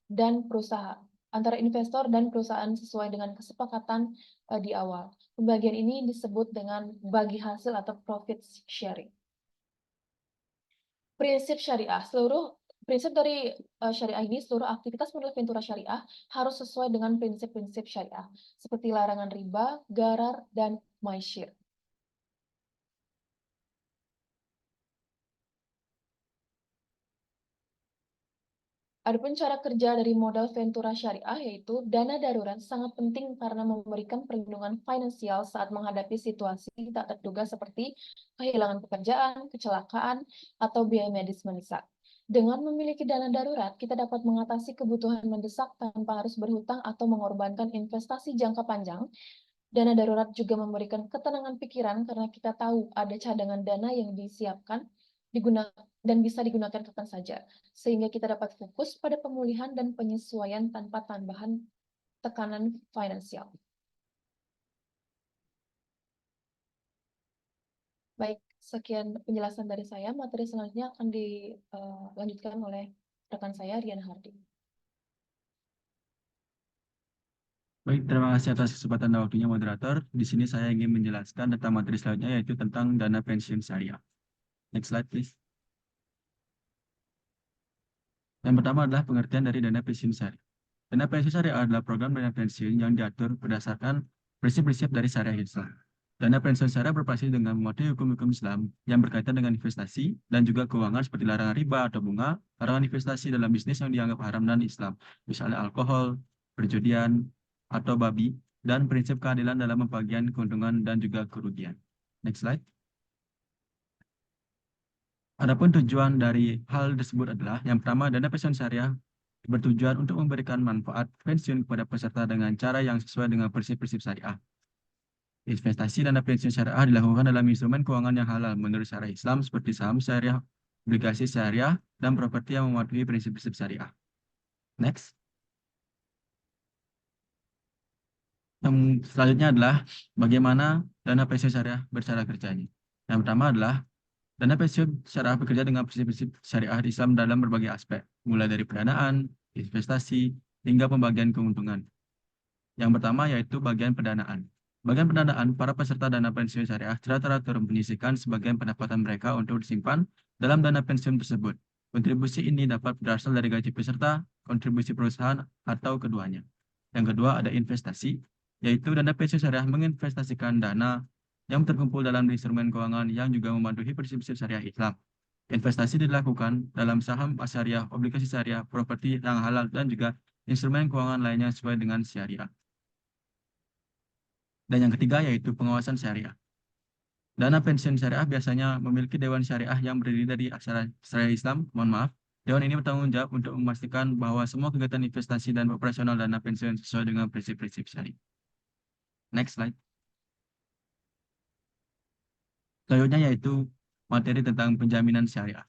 dan perusahaan sesuai dengan kesepakatan di awal. Pembagian ini disebut dengan bagi hasil atau profit sharing. Prinsip syariah, prinsip dari syariah ini, seluruh aktivitas modal ventura syariah harus sesuai dengan prinsip-prinsip syariah, seperti larangan riba, gharar, dan maisir. Adapun cara kerja dari modal ventura syariah yaitu dana darurat sangat penting karena memberikan perlindungan finansial saat menghadapi situasi tak terduga seperti kehilangan pekerjaan, kecelakaan, atau biaya medis mendesak. Dengan memiliki dana darurat, kita dapat mengatasi kebutuhan mendesak tanpa harus berhutang atau mengorbankan investasi jangka panjang. Dana darurat juga memberikan ketenangan pikiran karena kita tahu ada cadangan dana yang disiapkan dan bisa digunakan kapan saja, sehingga kita dapat fokus pada pemulihan dan penyesuaian tanpa tambahan tekanan finansial. Baik, sekian penjelasan dari saya. Materi selanjutnya akan dilanjutkan oleh rekan saya, Rian Hardi. Baik, terima kasih atas kesempatan dan waktunya moderator. Di sini saya ingin menjelaskan tentang materi selanjutnya yaitu tentang dana pensiun syariah. Next slide, please. Yang pertama adalah pengertian dari dana pensiun syariah. Dana pensiun syariah adalah program dana pensiun yang diatur berdasarkan prinsip-prinsip dari syariah Islam. Dana pensiun syariah berbasis dengan mematuhi hukum-hukum Islam yang berkaitan dengan investasi dan juga keuangan seperti larangan riba atau bunga, larangan investasi dalam bisnis yang dianggap haram dan Islam, misalnya alkohol, perjudian, atau babi, dan prinsip keadilan dalam pembagian keuntungan dan juga kerugian. Next slide. Adapun tujuan dari hal tersebut adalah yang pertama, dana pensiun syariah bertujuan untuk memberikan manfaat pensiun kepada peserta dengan cara yang sesuai dengan prinsip-prinsip syariah. Investasi dana pensiun syariah dilakukan dalam instrumen keuangan yang halal menurut syariah Islam seperti saham syariah, obligasi syariah, dan properti yang mematuhi prinsip-prinsip syariah. Next. Yang selanjutnya adalah bagaimana dana pensiun syariah bercara kerjanya. Yang pertama adalah dana pensiun syariah bekerja dengan prinsip-prinsip syariah Islam dalam berbagai aspek, mulai dari pendanaan, investasi, hingga pembagian keuntungan. Yang pertama yaitu bagian pendanaan. Bagian pendanaan, para peserta dana pensiun syariah secara teratur menyisihkan sebagian pendapatan mereka untuk disimpan dalam dana pensiun tersebut. Kontribusi ini dapat berasal dari gaji peserta, kontribusi perusahaan, atau keduanya. Yang kedua ada investasi, yaitu dana pensiun syariah menginvestasikan dana yang terkumpul dalam instrumen keuangan yang juga mematuhi prinsip-prinsip syariah Islam. Investasi dilakukan dalam saham syariah, obligasi syariah, properti yang halal, dan juga instrumen keuangan lainnya sesuai dengan syariah. Dan yang ketiga yaitu pengawasan syariah. Dana pensiun syariah biasanya memiliki dewan syariah yang berdiri dari syariah Islam. Dewan ini bertanggung jawab untuk memastikan bahwa semua kegiatan investasi dan operasional dana pensiun sesuai dengan prinsip-prinsip syariah. Next slide. Selanjutnya yaitu materi tentang penjaminan syariah.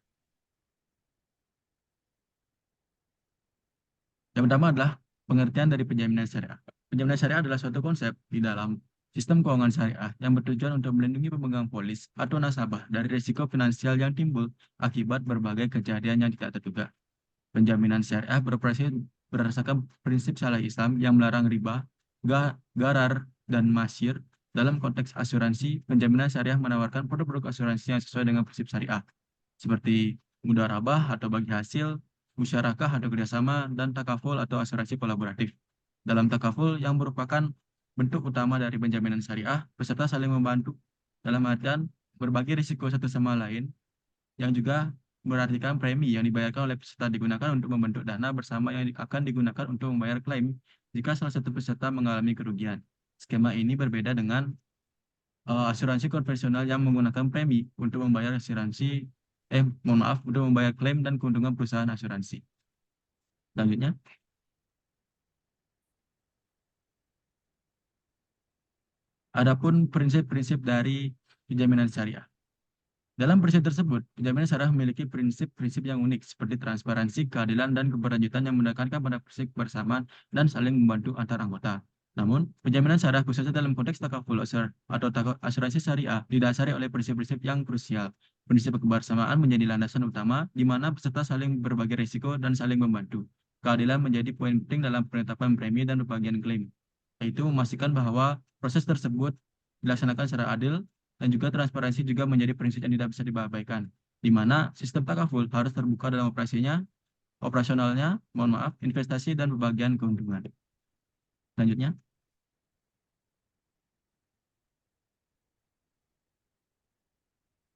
Yang pertama adalah pengertian dari penjaminan syariah. Penjaminan syariah adalah suatu konsep di dalam sistem keuangan syariah yang bertujuan untuk melindungi pemegang polis atau nasabah dari risiko finansial yang timbul akibat berbagai kejadian yang tidak terduga. Penjaminan syariah beroperasi berdasarkan prinsip syariah Islam yang melarang riba, gharar, dan masyir. Dalam konteks asuransi, penjaminan syariah menawarkan produk-produk asuransi yang sesuai dengan prinsip syariah, seperti mudharabah atau bagi hasil, musyarakah atau kerjasama, dan takaful atau asuransi kolaboratif. Dalam takaful yang merupakan bentuk utama dari penjaminan syariah, peserta saling membantu dalam artian berbagi risiko satu sama lain, yang juga berartikan premi yang dibayarkan oleh peserta digunakan untuk membentuk dana bersama yang akan digunakan untuk membayar klaim jika salah satu peserta mengalami kerugian. Skema ini berbeda dengan asuransi konvensional yang menggunakan premi untuk membayar untuk membayar klaim dan keuntungan perusahaan asuransi. Selanjutnya. Adapun prinsip-prinsip dari penjaminan syariah. Dalam prinsip tersebut, penjaminan syariah memiliki prinsip-prinsip yang unik seperti transparansi, keadilan, dan keberlanjutan yang menekankan pada prinsip kebersamaan dan saling membantu antar anggota. Namun, penjaminan syariah khususnya dalam konteks takaful atau asuransi syariah didasari oleh prinsip-prinsip yang krusial. Prinsip kebersamaan menjadi landasan utama di mana peserta saling berbagi risiko dan saling membantu. Keadilan menjadi poin penting dalam penetapan premi dan pembagian klaim, yaitu memastikan bahwa proses tersebut dilaksanakan secara adil, dan juga transparansi juga menjadi prinsip yang tidak bisa diabaikan, di mana sistem takaful harus terbuka dalam operasionalnya, investasi dan pembagian keuntungan. Selanjutnya.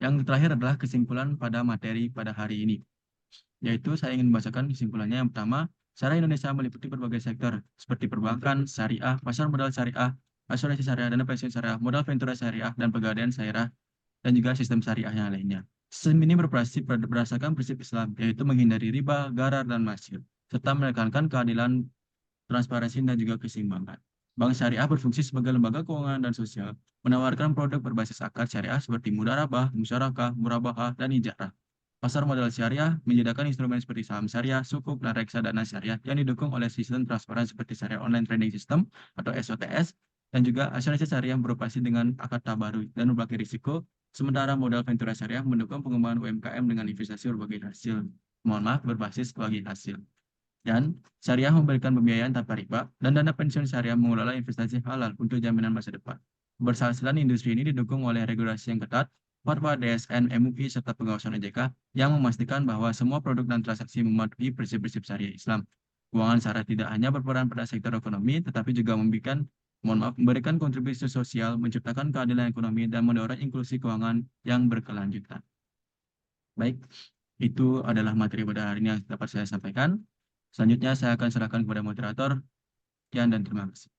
Yang terakhir adalah kesimpulan pada materi pada hari ini, yaitu saya ingin membacakan kesimpulannya. Yang pertama, syariah Indonesia meliputi berbagai sektor seperti perbankan, syariah, pasar modal syariah, asuransi syariah, dana pensiun syariah, modal ventura syariah, dan pegadaian syariah, dan juga sistem syariah yang lainnya. Sistem ini beroperasi berdasarkan prinsip Islam, yaitu menghindari riba, gharar, dan masyir, serta menekankan keadilan, transparansi, dan juga keseimbangan. Bank Syariah berfungsi sebagai lembaga keuangan dan sosial, menawarkan produk berbasis akad syariah seperti mudharabah, musyarakah, murabahah, dan ijarah. Pasar modal syariah menyediakan instrumen seperti saham syariah, sukuk, dan reksadana syariah yang didukung oleh sistem transparan seperti syariah online trading system atau SOTS, dan juga asuransi syariah beroperasi dengan akad tabarui dan berbagi risiko, sementara modal ventura syariah mendukung pengembangan UMKM dengan investasi berbasis bagi hasil. Dan syariah memberikan pembiayaan tanpa riba, dan dana pensiun syariah mengelola investasi halal untuk jaminan masa depan. Keberhasilan industri ini didukung oleh regulasi yang ketat, fatwa DSN MUI serta pengawasan OJK yang memastikan bahwa semua produk dan transaksi mematuhi prinsip-prinsip syariah Islam. Keuangan syariah tidak hanya berperan pada sektor ekonomi, tetapi juga memberikan kontribusi sosial, menciptakan keadilan ekonomi, dan mendorong inklusi keuangan yang berkelanjutan. Baik, itu adalah materi pada hari ini yang dapat saya sampaikan. Selanjutnya saya akan serahkan kepada moderator. Sekian dan terima kasih.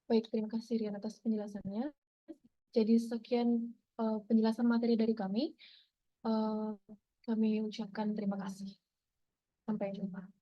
Baik, terima kasih Rian atas penjelasannya. Jadi sekian penjelasan materi dari kami. Kami ucapkan terima kasih. Sampai jumpa.